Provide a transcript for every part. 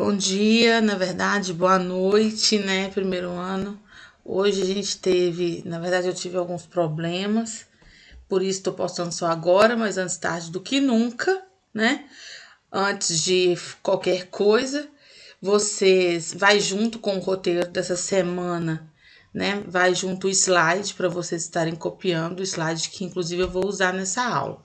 Bom dia, na verdade, boa noite, né? Primeiro ano. Hoje a gente teve, na verdade, eu tive alguns problemas, por isso estou postando só agora, mas antes tarde do que nunca, né? Antes de qualquer coisa, vocês vai junto com o roteiro dessa semana, né? Vai junto o slide para vocês estarem copiando o slide que inclusive eu vou usar nessa aula.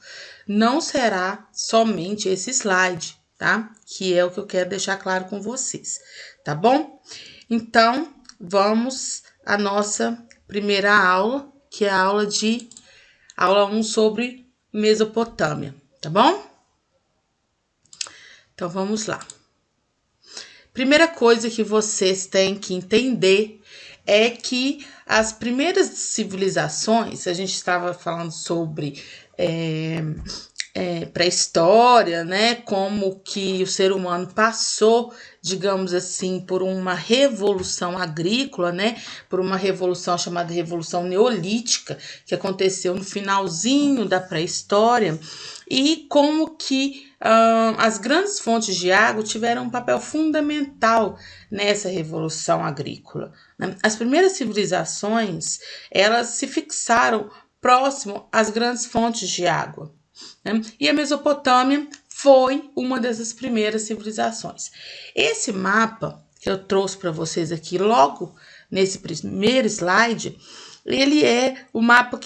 Não será somente esse slide, tá? Que é o que eu quero deixar claro com vocês, tá bom? Então, vamos à nossa primeira aula, que é a aula 1 sobre Mesopotâmia, tá bom? Então, vamos lá. Primeira coisa que vocês têm que entender é que as primeiras civilizações, a gente estava falando sobre pré-história, né? Como que o ser humano passou, digamos assim, por uma revolução agrícola, né? Por uma revolução chamada Revolução Neolítica, que aconteceu no finalzinho da pré-história, e como que as grandes fontes de água tiveram um papel fundamental nessa revolução agrícola, né? As primeiras civilizações, elas se fixaram próximo às grandes fontes de água, né? E a Mesopotâmia foi uma dessas primeiras civilizações. Esse mapa que eu trouxe para vocês aqui logo nesse primeiro slide, ele é um mapa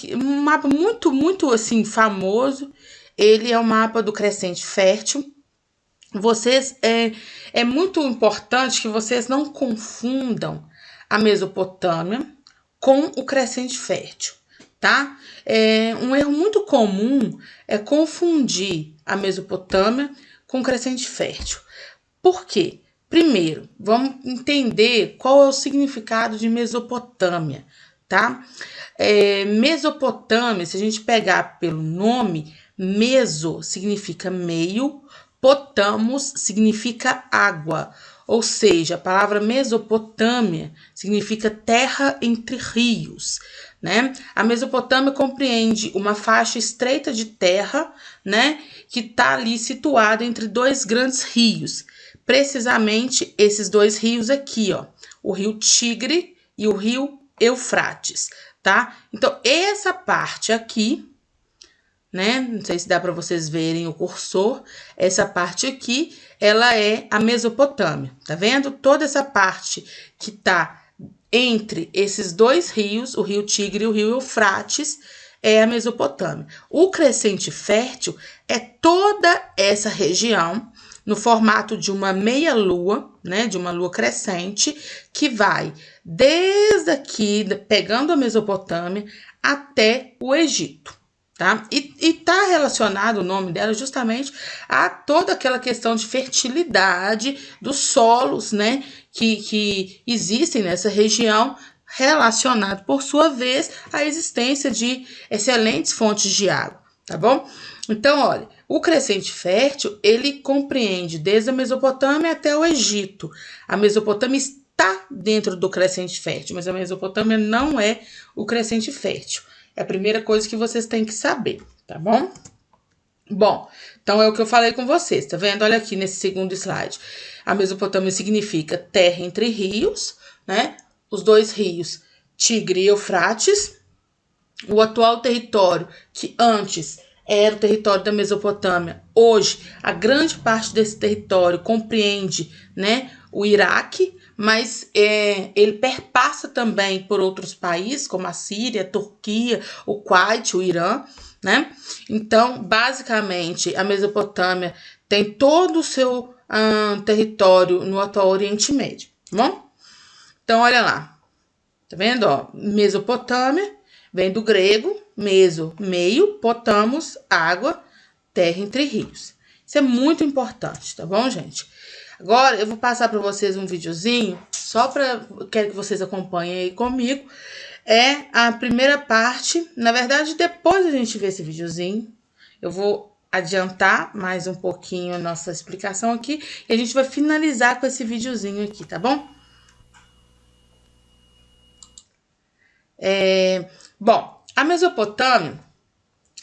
muito assim famoso. Ele é o mapa do Crescente Fértil. Vocês é muito importante que vocês não confundam a Mesopotâmia com o Crescente Fértil, tá? Um erro muito comum é confundir a Mesopotâmia com o Crescente Fértil. Por quê? Primeiro, vamos entender qual é o significado de Mesopotâmia, tá? Mesopotâmia, se a gente pegar pelo nome, meso significa meio, potamos significa água, ou seja, a palavra Mesopotâmia significa terra entre rios, né? A Mesopotâmia compreende uma faixa estreita de terra, né, que está ali situada entre dois grandes rios, precisamente esses dois rios aqui, ó, o rio Tigre e o rio Eufrates, tá? Então, essa parte aqui, né? Não sei se dá para vocês verem o cursor. Essa parte aqui, ela é a Mesopotâmia. Tá vendo? Toda essa parte que tá entre esses dois rios, o rio Tigre e o rio Eufrates, é a Mesopotâmia. O Crescente Fértil é toda essa região no formato de uma meia-lua, né, de uma lua crescente, que vai desde aqui, pegando a Mesopotâmia, até o Egito. Tá? E tá relacionado o nome dela justamente a toda aquela questão de fertilidade dos solos, né, que existem nessa região, relacionado, por sua vez, à existência de excelentes fontes de água, tá bom? Então, olha, o Crescente Fértil, ele compreende desde a Mesopotâmia até o Egito. A Mesopotâmia está dentro do Crescente Fértil, mas a Mesopotâmia não é o Crescente Fértil. É a primeira coisa que vocês têm que saber, tá bom? Bom, então é o que eu falei com vocês, tá vendo? Olha aqui nesse segundo slide. A Mesopotâmia significa terra entre rios, né? Os dois rios, Tigre e Eufrates. O atual território, que antes era o território da Mesopotâmia, hoje a grande parte desse território compreende, né, o Iraque, mas ele perpassa também por outros países, como a Síria, a Turquia, o Kuwait, o Irã, né? Então, basicamente, a Mesopotâmia tem todo o seu território no atual Oriente Médio, tá bom? Então, olha lá, tá vendo? Ó, Mesopotâmia vem do grego, meso, meio, potamos, água, terra entre rios. Isso é muito importante, tá bom, gente? Agora eu vou passar para vocês um videozinho, só para quero que vocês acompanhem aí comigo. É a primeira parte, na verdade, depois a gente ver esse videozinho, eu vou adiantar mais um pouquinho a nossa explicação aqui e a gente vai finalizar com esse videozinho aqui, tá bom? Bom, a Mesopotâmia,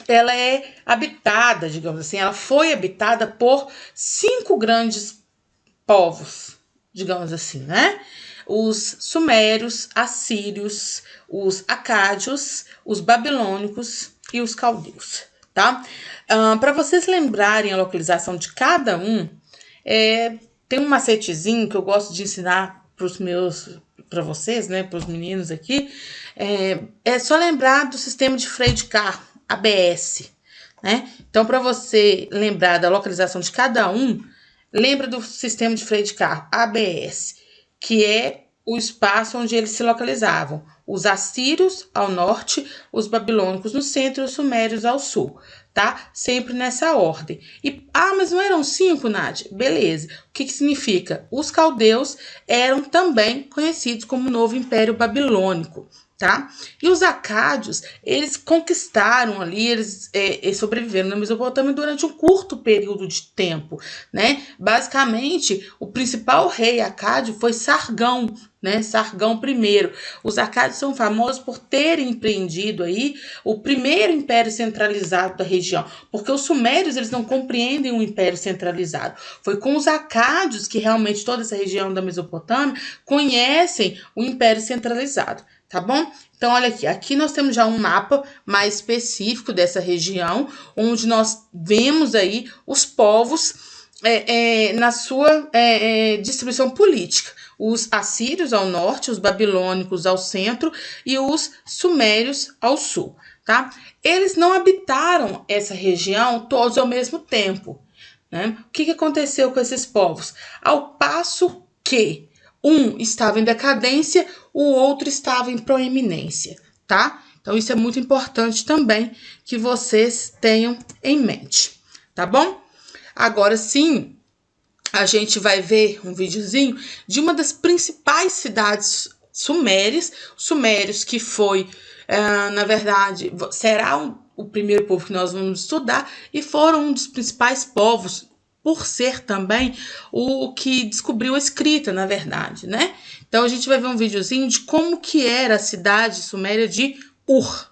ela é habitada, digamos assim, ela foi habitada por 5 grandes povos, digamos assim, né? Os sumérios, assírios, os acádios, os babilônicos e os caldeus, tá? Para vocês lembrarem a localização de cada um, tem um macetezinho que eu gosto de ensinar para vocês, né, para os meninos aqui. É só lembrar do sistema de freio de carro, ABS, né? Então, para você lembrar da localização de cada um, lembra do sistema de freio de carro, ABS, que é o espaço onde eles se localizavam. Os assírios ao norte, os babilônicos no centro e os sumérios ao sul, tá? Sempre nessa ordem. Mas não eram 5, Nádia? Beleza. O que significa? Os caldeus eram também conhecidos como Novo Império Babilônico, tá? E os acádios, eles conquistaram ali, eles sobreviveram na Mesopotâmia durante um curto período de tempo, né? Basicamente, o principal rei acádio foi Sargão, né? Sargão I. Os acádios são famosos por terem empreendido aí o primeiro império centralizado da região, porque os sumérios, eles não compreendem um império centralizado. Foi com os acádios que realmente toda essa região da Mesopotâmia conhecem o império centralizado. Tá bom? Então, olha aqui. Aqui nós temos já um mapa mais específico dessa região, onde nós vemos aí os povos na sua distribuição política. Os assírios ao norte, os babilônicos ao centro e os sumérios ao sul, tá? Eles não habitaram essa região todos ao mesmo tempo, né? O que aconteceu com esses povos? Ao passo que um estava em decadência, o outro estava em proeminência, tá? Então, isso é muito importante também que vocês tenham em mente, tá bom? Agora sim, a gente vai ver um videozinho de uma das principais cidades sumérios, que foi, na verdade, será o primeiro povo que nós vamos estudar e foram um dos principais povos, por ser também o que descobriu a escrita, na verdade, né? Então, a gente vai ver um videozinho de como que era a cidade suméria de Ur.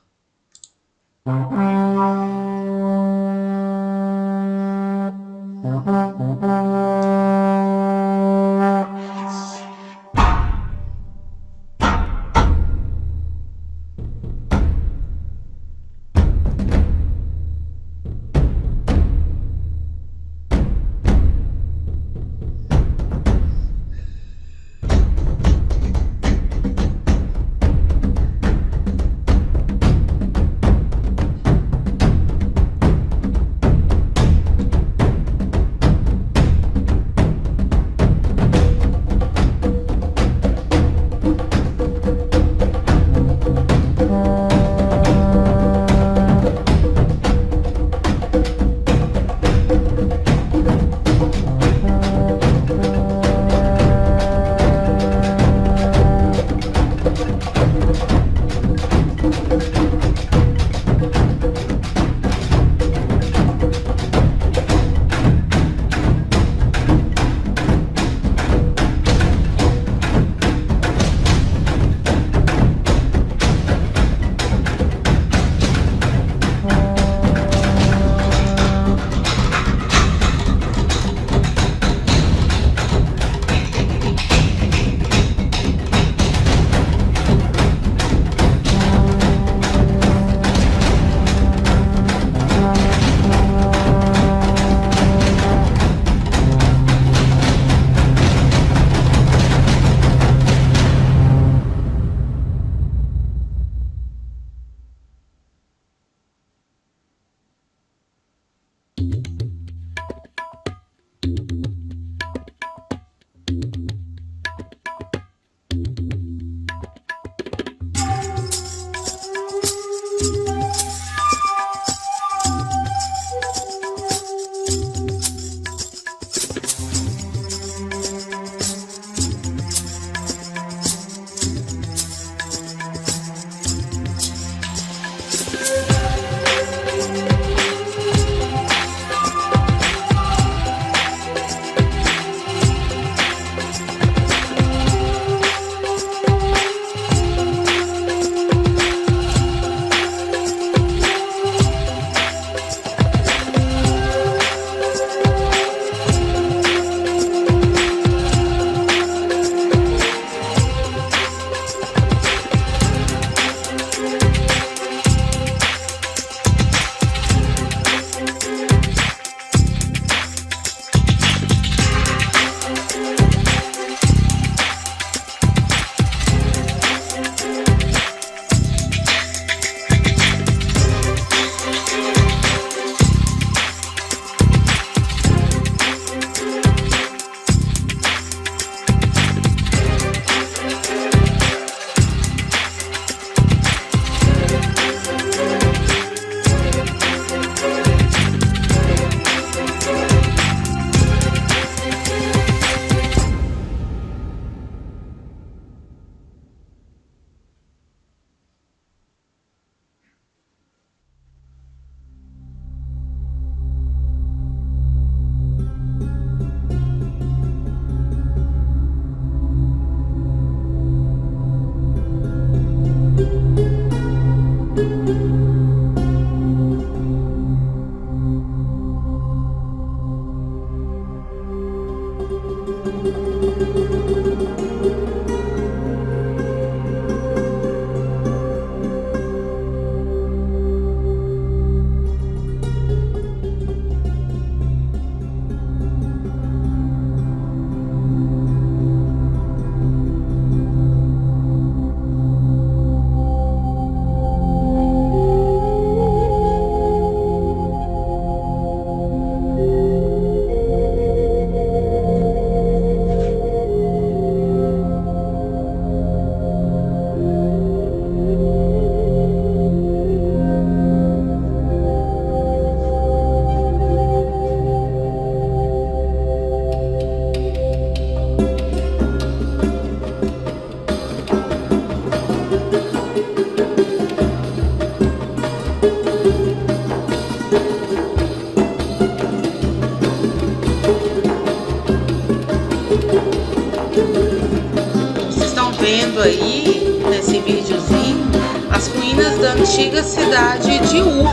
Vendo aí nesse videozinho as ruínas da antiga cidade de Ur,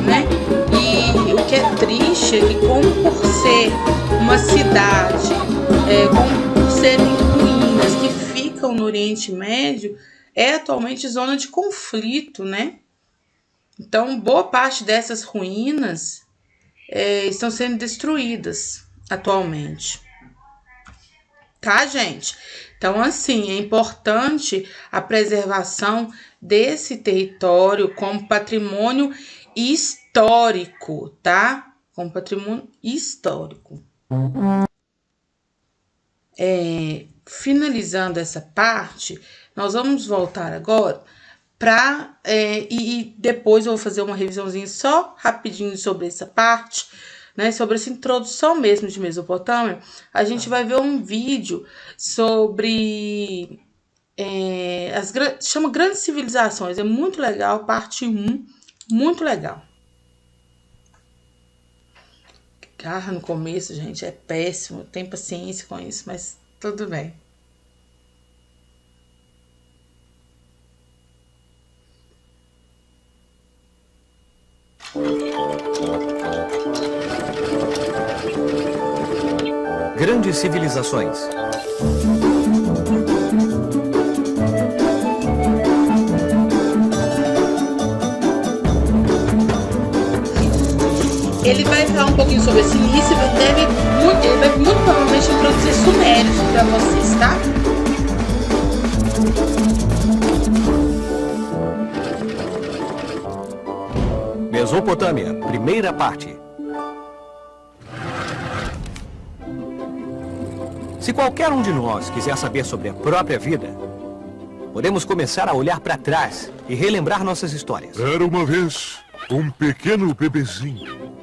né? E o que é triste é que, como por ser uma cidade, como por serem ruínas que ficam no Oriente Médio, é atualmente zona de conflito, né? Então, boa parte dessas ruínas estão sendo destruídas atualmente. Tá, gente? Então, assim, é importante a preservação desse território como patrimônio histórico, tá? Como patrimônio histórico. Finalizando essa parte, nós vamos voltar agora para... e depois eu vou fazer uma revisãozinha só rapidinho sobre essa parte, né, sobre essa introdução mesmo de Mesopotâmia. A gente vai ver um vídeo sobre chama Grandes Civilizações, é muito legal, parte 1, muito legal. Garra no começo, gente, é péssimo, tem paciência com isso, mas tudo bem. Grandes Civilizações. Ele vai falar um pouquinho sobre esse início, ele vai muito provavelmente introduzir sumérios para vocês, tá? Mesopotâmia, primeira parte. Se qualquer um de nós quiser saber sobre a própria vida, podemos começar a olhar para trás e relembrar nossas histórias. Era uma vez um pequeno bebezinho.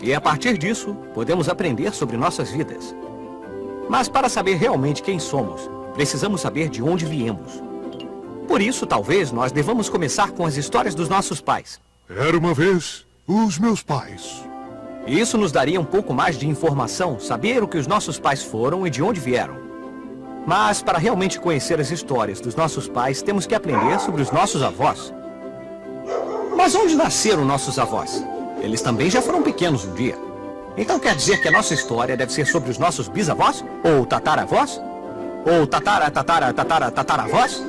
E a partir disso, podemos aprender sobre nossas vidas. Mas para saber realmente quem somos, precisamos saber de onde viemos. Por isso, talvez, nós devamos começar com as histórias dos nossos pais. Era uma vez os meus pais. E isso nos daria um pouco mais de informação, saber o que os nossos pais foram e de onde vieram. Mas para realmente conhecer as histórias dos nossos pais, temos que aprender sobre os nossos avós. Mas onde nasceram nossos avós? Eles também já foram pequenos um dia. Então quer dizer que a nossa história deve ser sobre os nossos bisavós? Ou tataravós? Ou tataravós?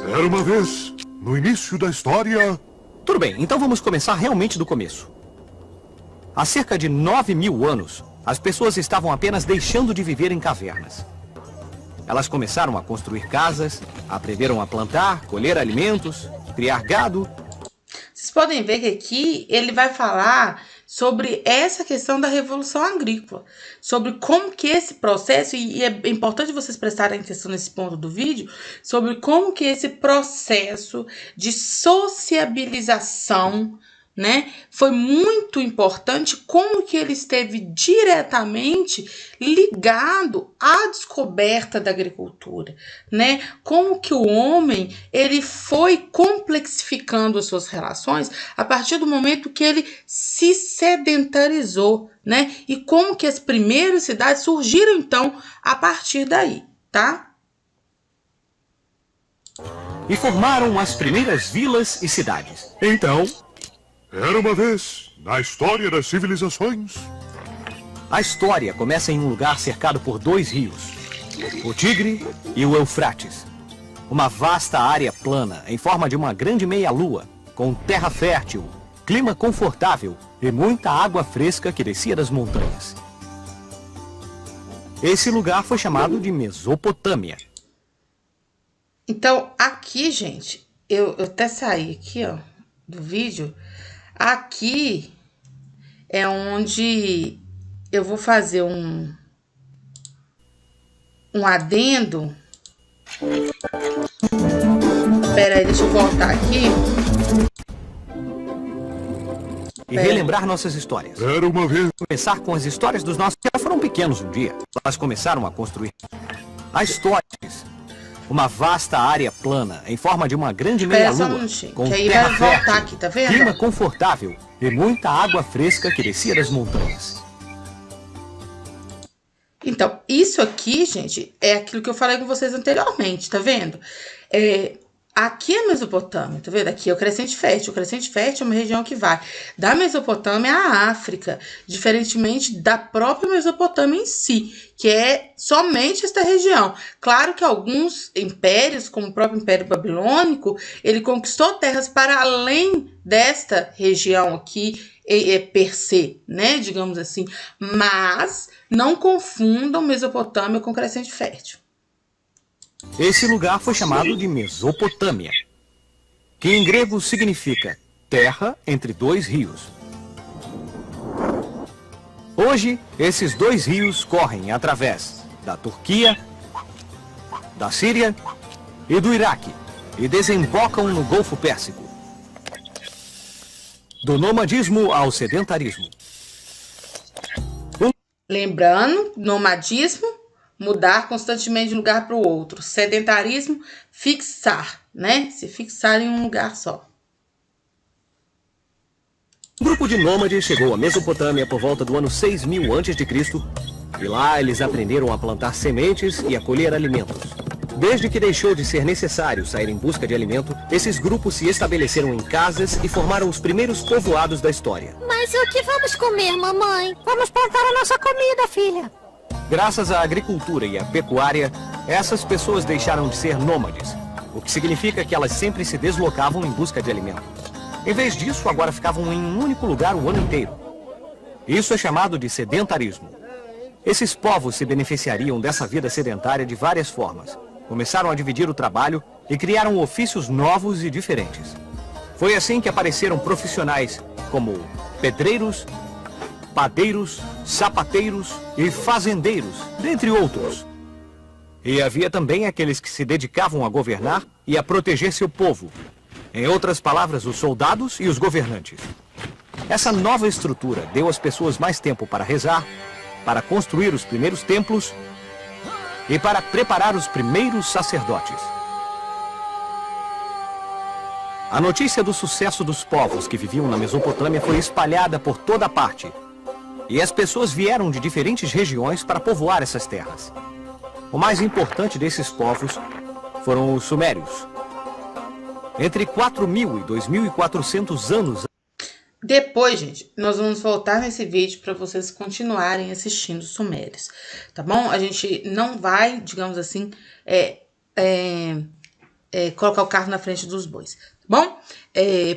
Era uma vez, no início da história... Tudo bem, então vamos começar realmente do começo. Há cerca de 9.000 anos, as pessoas estavam apenas deixando de viver em cavernas. Elas começaram a construir casas, aprenderam a plantar, colher alimentos, criar gado. Vocês podem ver que aqui ele vai falar sobre essa questão da Revolução Agrícola, sobre como que esse processo, e é importante vocês prestarem atenção nesse ponto do vídeo, sobre como que esse processo de sociabilização, né, foi muito importante, como que ele esteve diretamente ligado à descoberta da agricultura, né? Como que o homem ele foi complexificando as suas relações a partir do momento que ele se sedentarizou, né? E como que as primeiras cidades surgiram então a partir daí, tá? E formaram as primeiras vilas e cidades. Então, Era uma vez, na história das civilizações... a história começa em um lugar cercado por 2 rios. o Tigre e o Eufrates. Uma vasta área plana em forma de uma grande meia-lua, com terra fértil, clima confortável e muita água fresca que descia das montanhas. Esse lugar foi chamado de Mesopotâmia. Então, aqui, gente, eu até saí aqui, ó, do vídeo. Aqui é onde eu vou fazer um adendo. Pera aí, deixa eu voltar aqui. E relembrar nossas histórias. Era uma vez. Começar com as histórias dos nossos que já foram pequenos um dia. Elas começaram a construir as histórias. Uma vasta área plana em forma de uma grande meia-lua, com que aí terra vai voltar fértil, aqui, tá vendo? clima confortável e muita água fresca que descia das montanhas. Então, isso aqui, gente, é aquilo que eu falei com vocês anteriormente, tá vendo? Aqui é a Mesopotâmia, tá vendo? Aqui é o Crescente Fértil. O Crescente Fértil é uma região que vai da Mesopotâmia à África, diferentemente da própria Mesopotâmia em si, que é somente esta região. Claro que alguns impérios, como o próprio Império Babilônico, ele conquistou terras para além desta região aqui, per se, né? Digamos assim. Mas não confundam Mesopotâmia com Crescente Fértil. Esse lugar foi chamado de Mesopotâmia, que em grego significa terra entre dois rios. Hoje, esses dois rios correm através da Turquia, da Síria e do Iraque e desembocam no Golfo Pérsico. Do nomadismo ao sedentarismo. Lembrando, nomadismo, mudar constantemente de um lugar para o outro. Sedentarismo, fixar, né? Se fixar em um lugar só. Um grupo de nômades chegou à Mesopotâmia por volta do ano 6000 a.C. e lá eles aprenderam a plantar sementes e a colher alimentos. Desde que deixou de ser necessário sair em busca de alimento, esses grupos se estabeleceram em casas e formaram os primeiros povoados da história. Mas o que vamos comer, mamãe? Vamos plantar a nossa comida, filha. Graças à agricultura e à pecuária, essas pessoas deixaram de ser nômades, o que significa que elas sempre se deslocavam em busca de alimento. Em vez disso, agora ficavam em um único lugar o ano inteiro. Isso é chamado de sedentarismo. Esses povos se beneficiariam dessa vida sedentária de várias formas. Começaram a dividir o trabalho e criaram ofícios novos e diferentes. Foi assim que apareceram profissionais como pedreiros, padeiros, sapateiros e fazendeiros, dentre outros. E havia também aqueles que se dedicavam a governar e a proteger seu povo. Em outras palavras, os soldados e os governantes. Essa nova estrutura deu às pessoas mais tempo para rezar, para construir os primeiros templos e para preparar os primeiros sacerdotes. A notícia do sucesso dos povos que viviam na Mesopotâmia foi espalhada por toda parte. E as pessoas vieram de diferentes regiões para povoar essas terras. O mais importante desses povos foram os sumérios. Entre 4.000 e 2.400 anos. Depois, gente, nós vamos voltar nesse vídeo para vocês continuarem assistindo os sumérios, tá bom? A gente não vai, digamos assim, colocar o carro na frente dos bois, tá bom?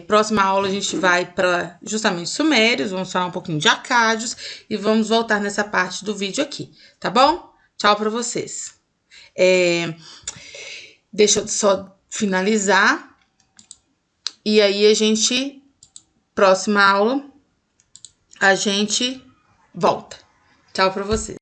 Próxima aula a gente vai para justamente sumérios, vamos falar um pouquinho de acádios e vamos voltar nessa parte do vídeo aqui, tá bom? Tchau para vocês. Deixa eu só finalizar e aí próxima aula, a gente volta. Tchau para vocês.